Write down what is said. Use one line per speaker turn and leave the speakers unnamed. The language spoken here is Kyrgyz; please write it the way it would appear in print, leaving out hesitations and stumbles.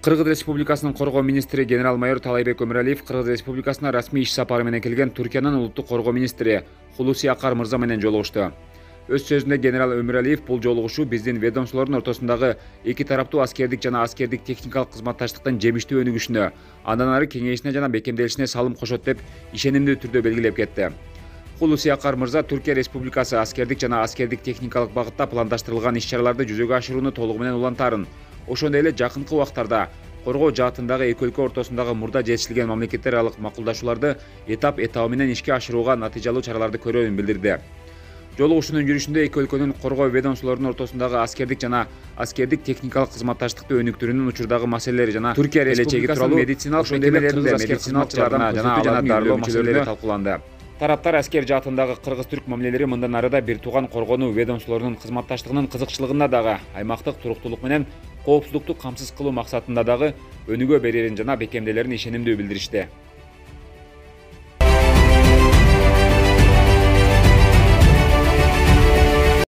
Кыргыз Республикасынын коргоо министри генерал-майор Талайбек Өмүралиев Кыргыз Республикасына расмий иш сапары менен келген Түркиянын улуттук коргоо министри Хулуси Акар мырза менен жолугушту. Өз сөзүндө генерал Өмүралиев бул жолугушуу биздин ведомстволордун ортосундагы эки тараптуу аскердик жана аскердик техникалык кызматташтыктын жемиштүү өнүгүшүнө, андан ары кеңейишине жана бекемделишине салым кошот деп ишенимдүү түрдө белгилеп кетти. Хулуси Акар мырза Түркия Республикасы аскердик жана аскердик техникалык багытта пландаштырылган иш-чараларды жүзөгө ашырууну толугу менен улантаарын, ошондой эле жакынкы убактарда коргоо жаатындагы эки өлкө ортосундагы мурда жетишилген мамлекеттер аралык макулдашууларды этап менен ишке ашырууга натыйжалуу чараларды көрөөрүн билдирди. Жолугушуунун жүрүшүндө эки өлкөнүн коргоо ведомстволорунун ортосундагы аскердик жана аскердик техникалык кызматташтыкты өнүктүрүүнүн учурдагы маселелери жана Түркия келечеги тууралуу медициналык мекемелеринде медициналык жардам жана дарылоо маселелери талкууланды. Тараптар аскер жаатындагы кыргыз-түрк мамилелери мындан ары да бир тууган коргонуу ведомстволорунун кызматташтыгынын кызыкчылыгында дагы аймактык туруктуулук менен коопсуздукту камсыз кылуу максатында дагы өнүгө берерин жана бекемделерин ишенимдүү билдиришти.